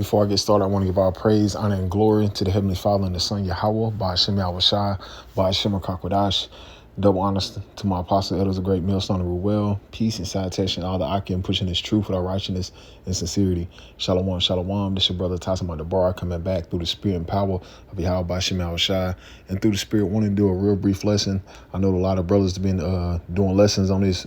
Before I get started, I want to give all praise, honor, and glory to the Heavenly Father and the Son, Yahweh, Ba'ashem Yahushai, Ba'ashem Kakwadash. Double honors to my apostle, elders, a great millstone of Ruel, peace and salutation, all the Akim pushing this truth with our righteousness and sincerity. Shalom, shalom. This your brother Tassim Bar coming back through the spirit and power of Yahweh Ba'ashem Yahushai, and through the spirit wanting to do a real brief lesson. I know a lot of brothers have been doing lessons on this,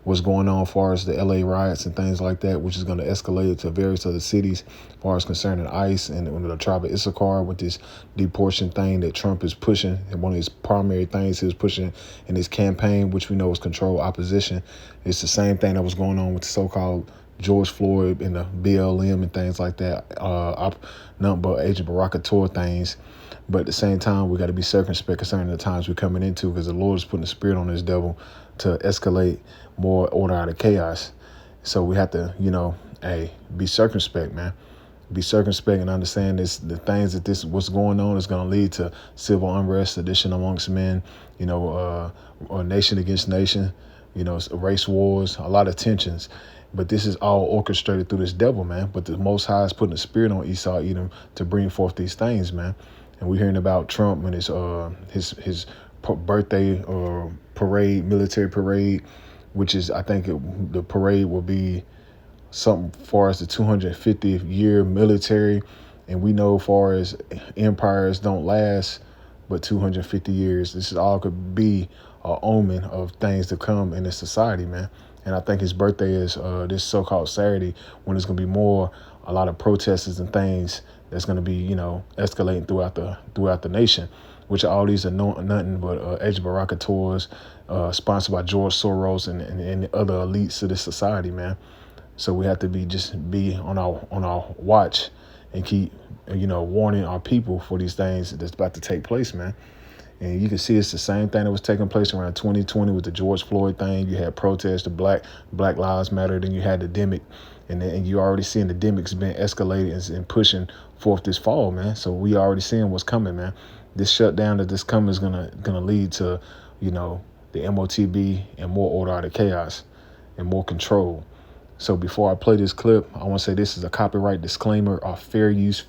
what's going on as far as the LA riots and things like that, which is going to escalate to various other cities as far as concerning ICE and the tribe of Issachar with this deportation thing that Trump is pushing. And one of his primary things he was pushing in his campaign, which we know is control opposition. It's the same thing that was going on with the so-called George Floyd and the BLM and things like that, nothing but Agent Baraka things. But at the same time, we got to be circumspect concerning the times we're coming into, because the Lord is putting the spirit on this devil to escalate more order out of chaos. So we have to, be circumspect, man. Be circumspect and understand this. The things that what's going on is going to lead to civil unrest, sedition amongst men, or nation against nation, race wars, a lot of tensions. But this is all orchestrated through this devil, man. But the Most High is putting the spirit on Esau, Edom, to bring forth these things, man. And we're hearing about Trump and his birthday parade, military parade, which is, I think the parade will be something far as the 250th year military. And we know far as empires don't last but 250 years. This is all could be an omen of things to come in this society, man. And I think his birthday is this so-called Saturday, when there's going to be a lot of protests and things that's going to be, escalating throughout the nation, which all these are nothing but Agent Baraka tours, sponsored by George Soros and the other elites of this society, man. So we have to be on our watch and keep, warning our people for these things that's about to take place, man. And you can see it's the same thing that was taking place around 2020 with the George Floyd thing. You had protests, the Black Lives Matter, then you had the Demic, and you already seeing the Demic's been escalating and pushing forth this fall, man. So we already seeing what's coming, man. This shutdown that this coming is gonna lead to, the MOTB and more order out of chaos and more control. So before I play this clip, I want to say this is a copyright disclaimer of fair use,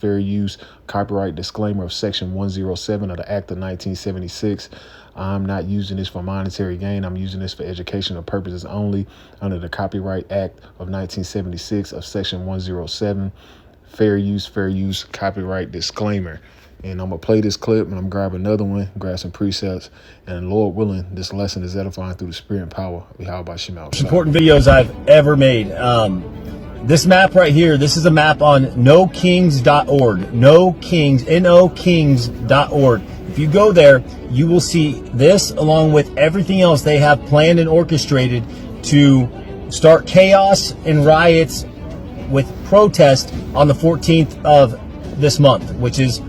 copyright disclaimer of Section 107 of the Act of 1976. I'm not using this for monetary gain. I'm using this for educational purposes only under the Copyright Act of 1976 of Section 107. Fair use, copyright disclaimer. And I'm going to play this clip, and I'm going to grab another one, grab some precepts, and Lord willing, this lesson is edifying through the spirit and power of Yahweh Shemel. Important videos I've ever made. This map right here, this is a map on nokings.org. nokings.org. If you go there, you will see this along with everything else they have planned and orchestrated to start chaos and riots with protest on the 14th of this month, which is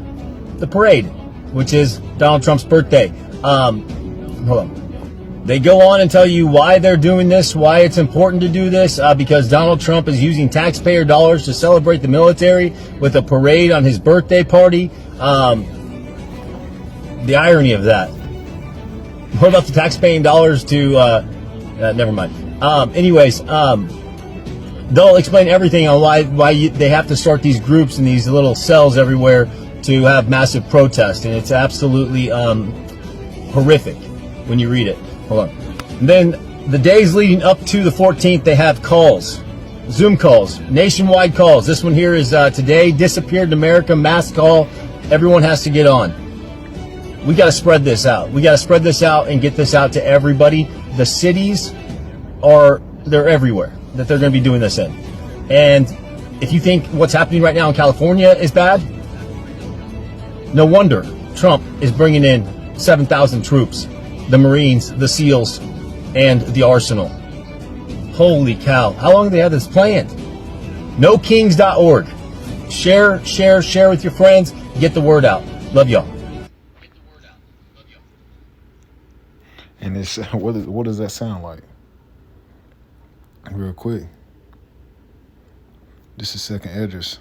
the parade, which is Donald Trump's birthday. Hold on. They go on and tell you why they're doing this, why it's important to do this, because Donald Trump is using taxpayer dollars to celebrate the military with a parade on his birthday party. The irony of that. What about the taxpaying dollars to, never mind. They'll explain everything on why they have to start these groups and these little cells everywhere to have massive protest, and it's absolutely horrific when you read it. Hold on. And then the days leading up to the 14th, they have calls, Zoom calls, nationwide calls. This one here is today, disappeared in America, mass call. Everyone has to get on. We got to spread this out. We got to spread this out and get this out to everybody. The cities they're everywhere that they're going to be doing this in. And if you think what's happening right now in California is bad, no wonder Trump is bringing in 7,000 troops, the Marines, the SEALs, and the Arsenal. Holy cow. How long do they have this planned? NoKings.org. Share with your friends. Get the word out. Love y'all. And it's what does that sound like? Real quick. This is second address.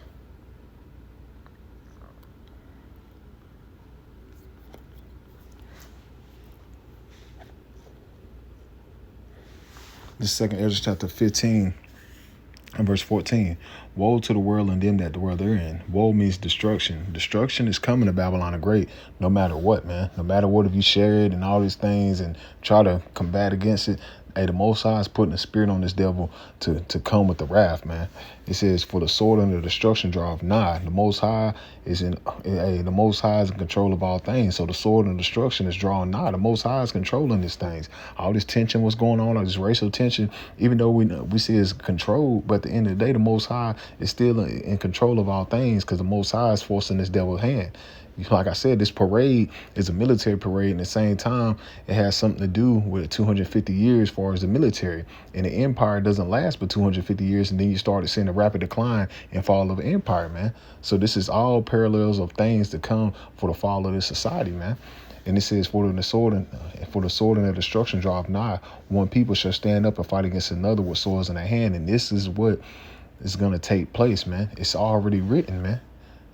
This second Ezra chapter 15. In verse 14, woe to the world and them that dwell therein. Woe means destruction. Destruction is coming to Babylon the Great, no matter what, man. No matter what, if you share it and all these things and try to combat against it, hey, the Most High is putting a spirit on this devil to come with the wrath, man. It says, for the sword and the destruction draweth nigh. The Most High is the Most High is in control of all things. So the sword and destruction is drawing nigh. The Most High is controlling these things. All this tension, what's going on, all this racial tension, even though we see it's controlled, but at the end of the day, the Most High is still in control of all things, because the Most High is forcing this devil's hand. Like I said, this parade is a military parade, and at the same time, it has something to do with 250 years as far as the military. And the empire doesn't last but 250 years, and then you started seeing a rapid decline and fall of the empire, man. So this is all parallels of things to come for the fall of this society, man. And it says, for the sword and the destruction draweth nigh. One people shall stand up and fight against another with swords in their hand. And this is what is going to take place, man. It's already written, man.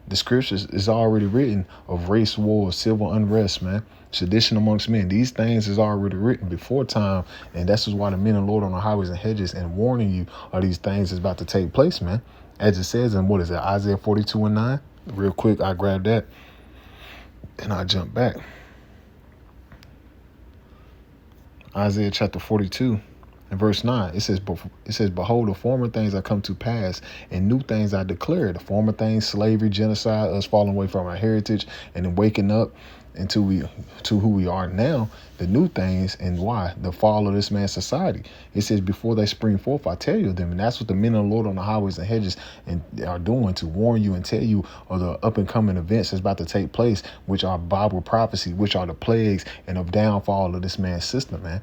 The scriptures is already written of race war, civil unrest, man. Sedition amongst men. These things is already written before time. And that's just why the men of the Lord on the highways and hedges and warning you of these things is about to take place, man. As it says in, what is it, Isaiah 42:9? Real quick, I grab that and I jump back. Isaiah chapter 42 and verse 9, it says, behold, the former things are come to pass, and new things I declare. The former things, slavery, genocide, us falling away from our heritage, and then waking up into who we are now. The new things, and why? The fall of this man's society. It says, before they spring forth, I tell you them. And that's what the men of the Lord on the highways and hedges are doing, to warn you and tell you of the up and coming events that's about to take place, which are Bible prophecy, which are the plagues and of downfall of this man's system, man.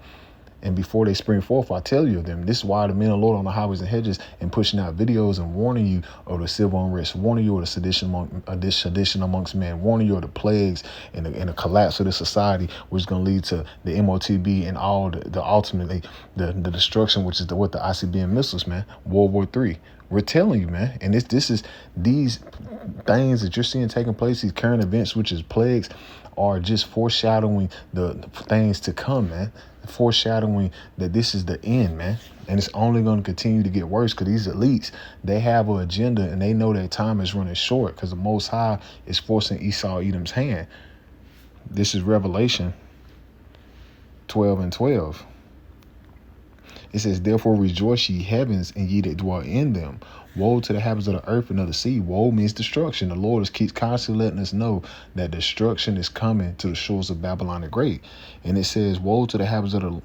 And before they spring forth, I tell you of them. This is why the men of the Lord on the highways and hedges and pushing out videos and warning you of the civil unrest, warning you of the sedition amongst men, warning you of the plagues and the collapse of the society, which is going to lead to the MOTB and all the ultimately the destruction, which is what the ICBM missiles, man. World War III. We're telling you, man. And this is these things that you're seeing taking place, these current events, which is plagues, are just foreshadowing the things to come, man. Foreshadowing that this is the end, man. And it's only going to continue to get worse, because these elites, they have an agenda and they know their time is running short, because the Most High is forcing Esau Edom's hand. This is Revelation 12:12. It says, therefore rejoice ye heavens and ye that dwell in them. Woe to the habits of the earth and of the sea. Woe means destruction. The Lord keeps constantly letting us know that destruction is coming to the shores of Babylon the Great. And it says, woe to the habits of the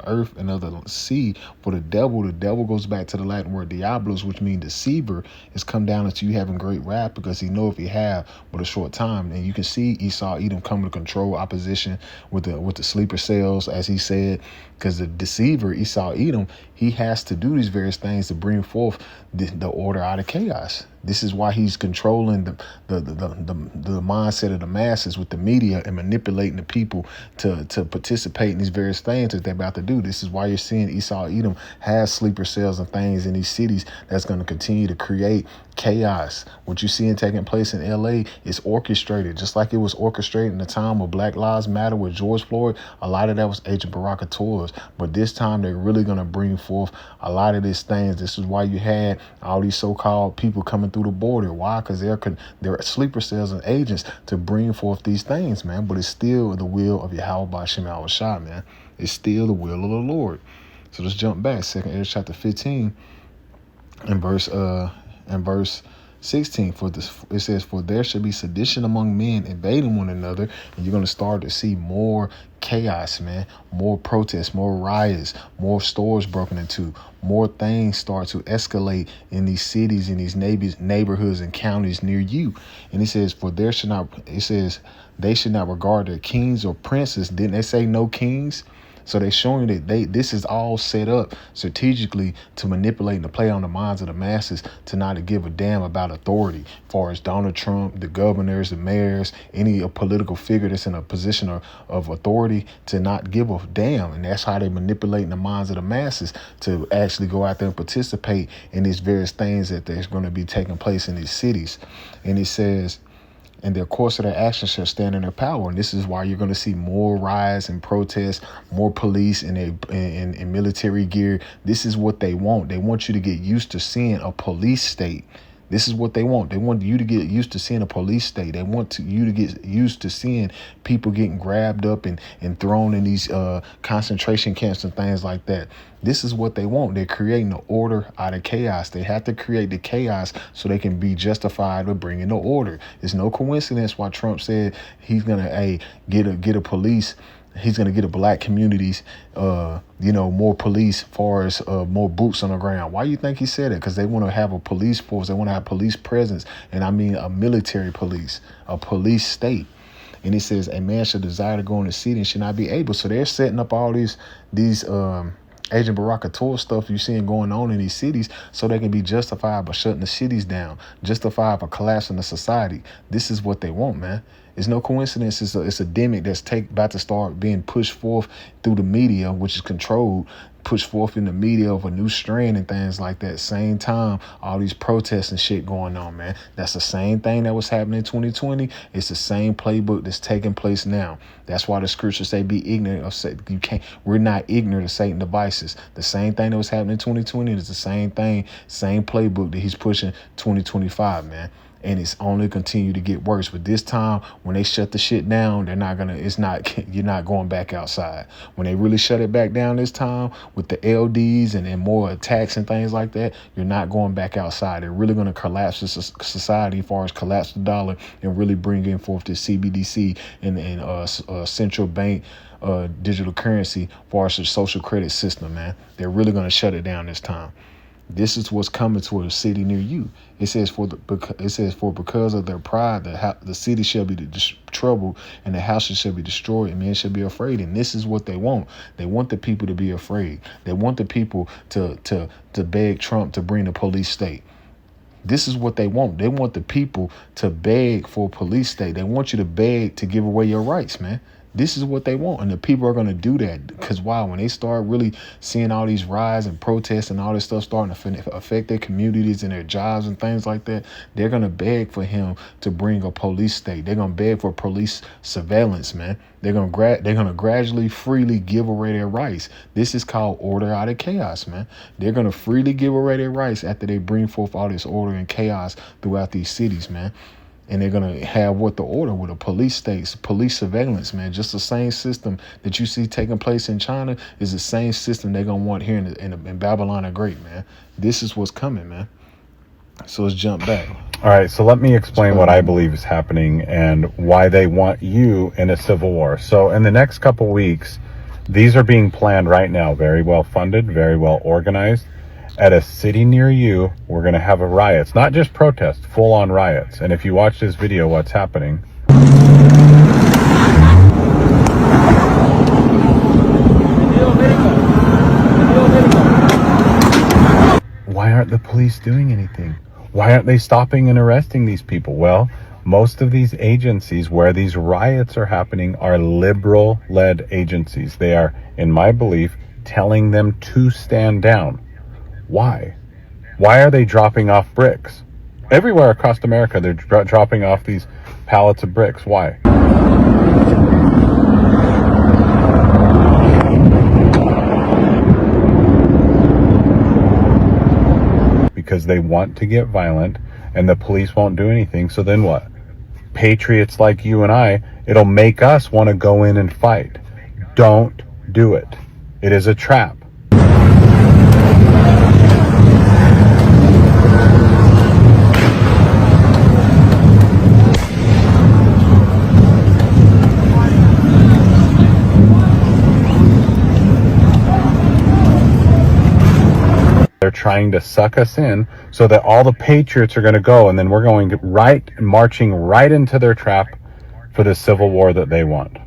earth and of the sea. For the devil goes back to the Latin word diabolos, which means deceiver, has come down into you having great wrath, because he know if he have but a short time. And you can see Esau Edom coming to control opposition with the sleeper cells, as he said, because the deceiver Esau Edom, he has to do these various things to bring forth the order out of chaos. This is why he's controlling the mindset of the masses with the media and manipulating the people to participate in these various things that they're about to do. This is why you're seeing Esau Edom has sleeper cells and things in these cities that's going to continue to create chaos. What you're seeing taking place in LA is orchestrated, just like it was orchestrated in the time of Black Lives Matter with George Floyd. A lot of that was Agent Barakator's, but this time they're really going to bring forth a lot of these things. This is why you had all these so-called people coming through the border. Why? Because they're sleeper cells and agents to bring forth these things, man. But it's still the will of Yahweh Ba'Shem Yahushua, man. It's still the will of the Lord. So let's jump back. 2 Ezra chapter 15 and verse 16. It says, for there should be sedition among men, invading one another, and you're going to start to see more chaos, man, more protests, more riots, more stores broken into, more things start to escalate in these cities, in these neighborhoods and counties near you. And it says, they should not regard their kings or princes. Didn't they say no kings? So they're showing that this is all set up strategically to manipulate and to play on the minds of the masses to not to give a damn about authority, as far as Donald Trump, the governors, the mayors, any political figure that's in a position of authority, to not give a damn. And that's how they manipulate the minds of the masses to actually go out there and participate in these various things that there's going to be taking place in these cities. And it says, And the course of their actions shall stand in their power. And this is why you're going to see more riots and protests, more police in military gear. This is what they want. They want you to get used to seeing a police state. This is what they want. They want you to get used to seeing a police state. They want you to get used to seeing people getting grabbed up and thrown in these concentration camps and things like that. This is what they want. They're creating the order out of chaos. They have to create the chaos so they can be justified with bringing the order. It's no coincidence why Trump said he's gonna get a police. He's going to get a black communities, more police, far as more boots on the ground. Why you think he said it? Because they want to have a police force. They want to have police presence. And I mean a military police, a police state. And he says a man should desire to go in the city and should not be able. So they're setting up all these Agent Baraka stuff you're seeing going on in these cities so they can be justified by shutting the cities down, justified by collapsing the society. This is what they want, man. It's no coincidence. It's a demic that's about to start being pushed forth through the media, which is controlled, pushed forth in the media of a new strand and things like that. Same time, all these protests and shit going on, man. That's the same thing that was happening in 2020. It's the same playbook that's taking place now. That's why the scriptures say be ignorant of Satan. We're not ignorant of Satan's devices. The same thing that was happening in 2020 is the same thing, same playbook that he's pushing 2025, man. And it's only continue to get worse. But this time, when they shut the shit down, you're not going back outside. When they really shut it back down this time with the LDs and more attacks and things like that, you're not going back outside. They're really going to collapse the society as far as collapse the dollar and really bring in forth the CBDC and central bank digital currency as far as the social credit system, man. They're really going to shut it down this time. This is what's coming to a city near you. It says because of their pride, the city shall be troubled, and the houses shall be destroyed, and men shall be afraid. And this is what they want. They want the people to be afraid. They want the people to beg Trump to bring the police state. This is what they want. They want the people to beg for a police state. They want you to beg to give away your rights, man. This is what they want. And the people are going to do that because, wow, when they start really seeing all these riots and protests and all this stuff starting to affect their communities and their jobs and things like that, they're going to beg for him to bring a police state. They're going to beg for police surveillance, man. They're going to gradually, freely give away their rights. This is called order out of chaos, man. They're going to freely give away their rights after they bring forth all this order and chaos throughout these cities, man. And they're going to have the order with a police states, police surveillance, man. Just the same system that you see taking place in China is the same system they're going to want here in Babylon the Great, man. This is what's coming, man. So let's jump back. All right, so let me explain what I believe is happening and why they want you in a civil war. So in the next couple weeks, these are being planned right now, very well funded, very well organized. At a city near you, we're going to have a riot. It's not just protests, full-on riots. And if you watch this video, what's happening? Why aren't the police doing anything? Why aren't they stopping and arresting these people? Well, most of these agencies where these riots are happening are liberal-led agencies. They are, in my belief, telling them to stand down. Why? Why are they dropping off bricks? Everywhere across America, they're dropping off these pallets of bricks. Why? Because they want to get violent and the police won't do anything. So then what? Patriots like you and I, it'll make us want to go in and fight. Don't do it. It is a trap. They're trying to suck us in so that all the patriots are going to go, and then we're going marching right into their trap for the civil war that they want.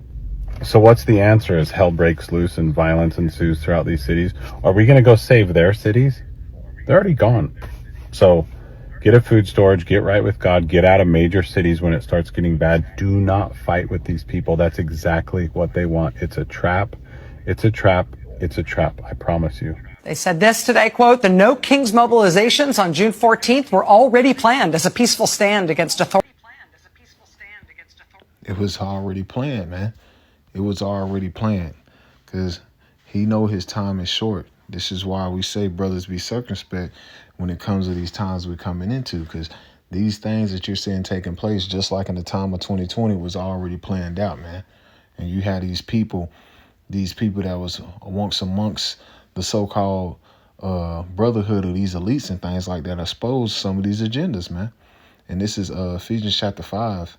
So what's the answer as hell breaks loose and violence ensues throughout these cities? Are we going to go save their cities? They're already gone. So get a food storage, get right with God, get out of major cities when it starts getting bad. Do not fight with these people. That's exactly what they want. It's a trap. It's a trap. It's a trap. I promise you. They said this today, quote, "The No Kings mobilizations on June 14th were already planned as a peaceful stand against authority." It was already planned, man. It was already planned because he know his time is short. This is why we say, brothers, be circumspect when it comes to these times we're coming into, because these things that you're seeing taking place, just like in the time of 2020, was already planned out, man. And you had these people that was amongst the so-called brotherhood of these elites and things like that expose some of these agendas, man. And this is Ephesians chapter 5,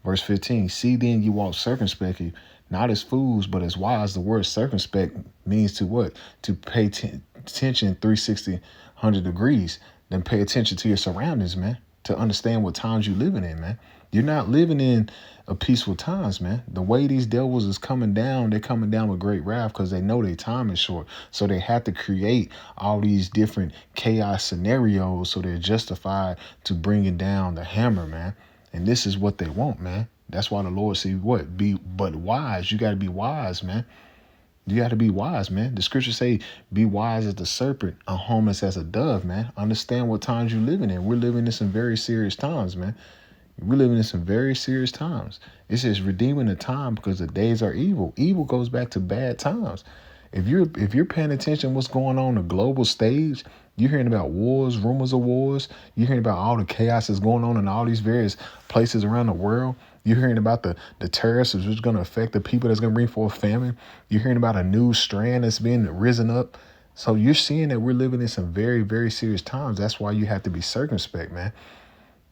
verse 15. See then you walk circumspectly, not as fools, but as wise. The word circumspect means to what? To pay attention 360, 100 degrees. Then pay attention to your surroundings, man. To understand what times you're living in, man. You're not living in a peaceful times, man. The way these devils is coming down, they're coming down with great wrath because they know their time is short. So they have to create all these different chaos scenarios so they're justified to bringing down the hammer, man. And this is what they want, man. That's why the Lord said, what? Be but wise. You got to be wise, man. You got to be wise, man. The scriptures say, be wise as the serpent, and harmless as a dove, man. Understand what times you're living in. We're living in some very serious times, man. We're living in some very serious times. It says redeeming the time because the days are evil. Evil goes back to bad times. If you're paying attention to what's going on the global stage, you're hearing about wars, rumors of wars. You're hearing about all the chaos that's going on in all these various places around the world. You're hearing about the terrorists which is going to affect the people that's going to bring forth famine. You're hearing about a new strand that's been risen up. So you're seeing that we're living in some very, very serious times. That's why you have to be circumspect, man.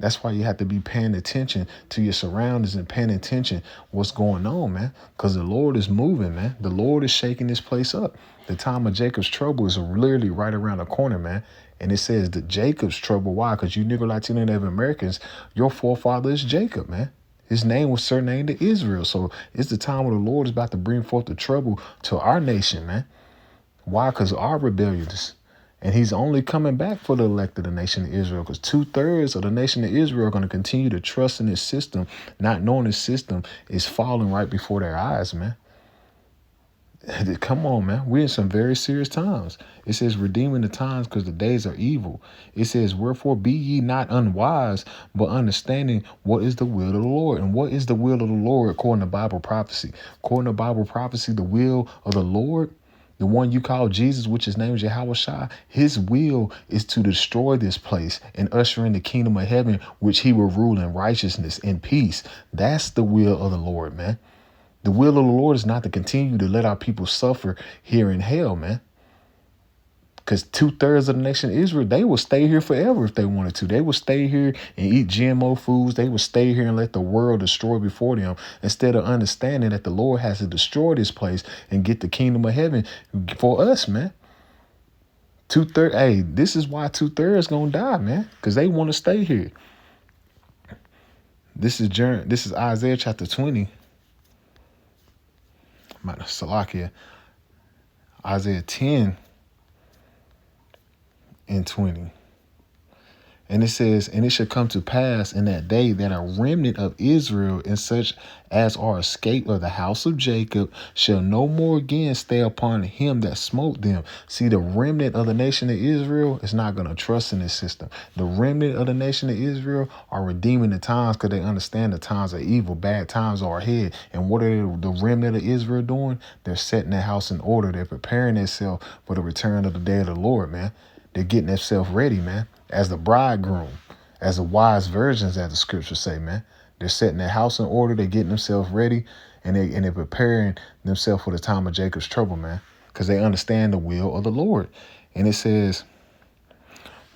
That's why you have to be paying attention to your surroundings and paying attention what's going on, man. Because the Lord is moving, man. The Lord is shaking this place up. The time of Jacob's trouble is literally right around the corner, man. And it says that Jacob's trouble. Why? Because you Negro, Latino, and Native Americans, your forefather is Jacob, man. His name was surnamed to Israel. So it's the time where the Lord is about to bring forth the trouble to our nation, man. Why? Because our rebellions. And he's only coming back for the elect of the nation of Israel, because 2/3 of the nation of Israel are going to continue to trust in this system, not knowing this system is falling right before their eyes, man. Come on, man. We're in some very serious times. It says redeeming the times because the days are evil. It says, wherefore be ye not unwise, but understanding what is the will of the Lord. And what is the will of the Lord according to Bible prophecy? According to Bible prophecy, the will of the Lord, the one you call Jesus, which his name is Yahweh, his will is to destroy this place and usher in the kingdom of heaven, which he will rule in righteousness and peace. That's the will of the Lord, man. The will of the Lord is not to continue to let our people suffer here in hell, man. Because 2/3 of the nation of Israel, they will stay here forever if they wanted to. They will stay here and eat GMO foods. They will stay here and let the world destroy before them, instead of understanding that the Lord has to destroy this place and get the kingdom of heaven for us, man. 2/3. Hey, this is why 2/3 gonna die, man, because they want to stay here. This is Isaiah chapter 20. Salakia. Isaiah 10 and 20. And it says, and it shall come to pass in that day that a remnant of Israel and such as are escaped of the house of Jacob shall no more again stay upon him that smote them. See, the remnant of the nation of Israel is not going to trust in this system. The remnant of the nation of Israel are redeeming the times because they understand the times are evil. Bad times are ahead. And what are the remnant of Israel doing? They're setting their house in order. They're preparing themselves for the return of the day of the Lord, man. They're getting themselves ready, man, as the bridegroom, as the wise virgins, as the scriptures say, man. They're setting their house in order. They're getting themselves ready, and they're preparing themselves for the time of Jacob's trouble, man, because they understand the will of the Lord. And it says,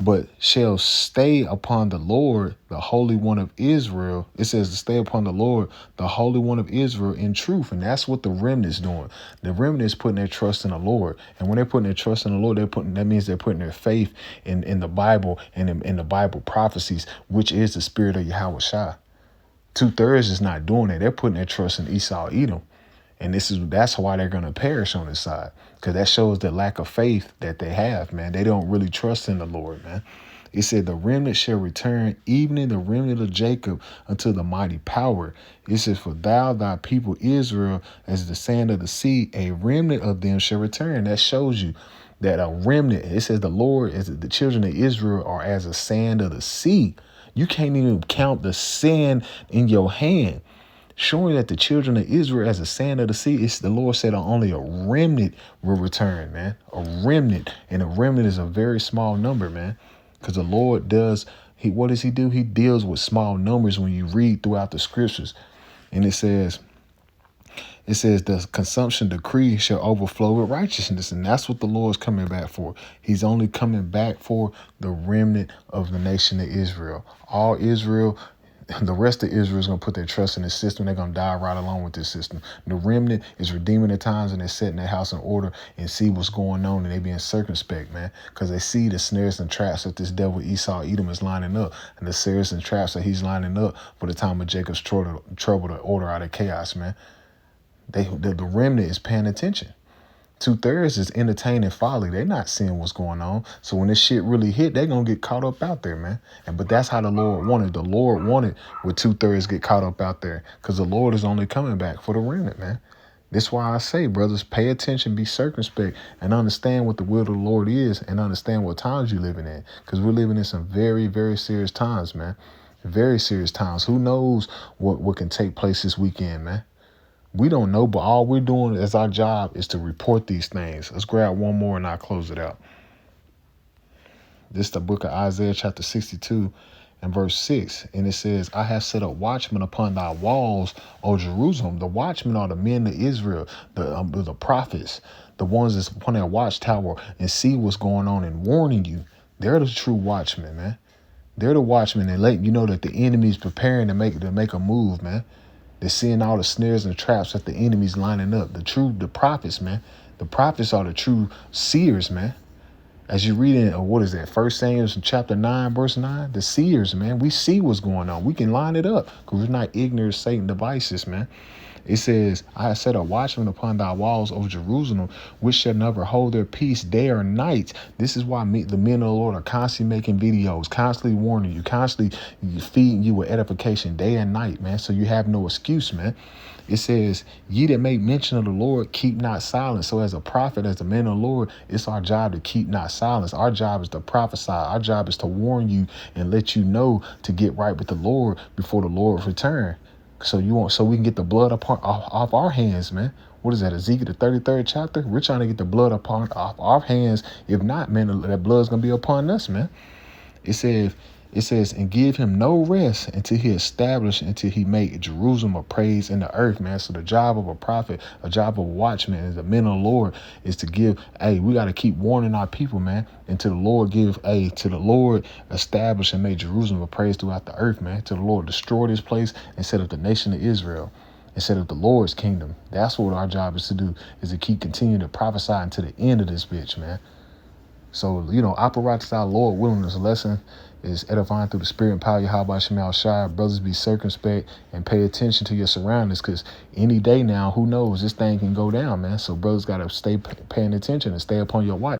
but shall stay upon the Lord, the Holy One of Israel. It says to stay upon the Lord, the Holy One of Israel in truth. And that's what the remnant is doing. The remnant is putting their trust in the Lord. And when they're putting their trust in the Lord, that means they're putting their faith in the Bible and in the Bible prophecies, which is the spirit of Yahweh Shai. 2/3 is not doing it. They're putting their trust in Esau, Edom. And that's why they're going to perish on this side, because that shows the lack of faith that they have, man. They don't really trust in the Lord, man. It said the remnant shall return, even in the remnant of Jacob, unto the mighty power. It says, for thou, thy people Israel, as the sand of the sea, a remnant of them shall return. That shows you that a remnant, it says the Lord, as the children of Israel are as a sand of the sea. You can't even count the sand in your hand. showing that the children of Israel as a sand of the sea. It's the Lord said only a remnant will return, man. A remnant. And a remnant is a very small number, man. Because the Lord does, what does he do? He deals with small numbers when you read throughout the scriptures. And it says the consumption decree shall overflow with righteousness. And that's what the Lord's coming back for. He's only coming back for the remnant of the nation of Israel. All Israel, the rest of Israel is going to put their trust in this system. They're going to die right along with this system. The remnant is redeeming the times, and they're setting their house in order and see what's going on, and they being circumspect, man, because they see the snares and traps that this devil Esau Edom is lining up, and the snares and traps that he's lining up for the time of Jacob's trouble to order out of chaos, man. The remnant is paying attention. 2/3 is entertaining folly. They're not seeing what's going on. So when this shit really hit, they're going to get caught up out there, man. But that's how the Lord wanted. The Lord wanted with 2/3 get caught up out there, because the Lord is only coming back for the remnant, man. That's why I say, brothers, pay attention, be circumspect, and understand what the will of the Lord is, and understand what times you're living in, because we're living in some very, very serious times, man. Very serious times. Who knows what can take place this weekend, man? We don't know, but all we're doing as our job is to report these things. Let's grab one more and I'll close it out. This is the book of Isaiah chapter 62 and verse 6. And it says, I have set up watchmen upon thy walls, O Jerusalem. The watchmen are the men of Israel, the prophets, the ones that's upon their watchtower and see what's going on and warning you. They're the true watchmen, man. They're the watchmen and letting you know that the enemy's preparing to make a move, man. They're seeing all the snares and traps that the enemy's lining up. The prophets, man. The prophets are the true seers, man. As you read in, what is that? 1 Samuel chapter 9, verse 9. The seers, man. We see what's going on. We can line it up because we're not ignorant of Satan's devices, man. It says, I have set a watchman upon thy walls, O Jerusalem, which shall never hold their peace day or night. This is why the men of the Lord are constantly making videos, constantly warning you, constantly feeding you with edification day and night, man. So you have no excuse, man. It says, ye that make mention of the Lord, keep not silent. So as a prophet, as a man of the Lord, it's our job to keep not silence. Our job is to prophesy. Our job is to warn you and let you know to get right with the Lord before the Lord return. So we can get the blood off our hands, man. What is that, Ezekiel the 33rd chapter? We're trying to get the blood off our hands. If not, man, that blood's gonna be upon us, man. It says, and give him no rest until he make Jerusalem a praise in the earth, man. So the job of a prophet, a job of a watchman, as a men of the Lord, is to give, we got to keep warning our people, man, until the Lord to the Lord establish and make Jerusalem a praise throughout the earth, man. Till the Lord destroy this place and set up the nation of Israel and set up the Lord's kingdom. That's what our job is to do, is to keep continuing to prophesy until the end of this bitch, man. So, apparatus our Lord willing, this lesson is edifying through the spirit and power of Yahweh Shemal Shai. Brothers, be circumspect and pay attention to your surroundings, because any day now, who knows, this thing can go down, man. So brothers got to stay paying attention and stay upon your watch.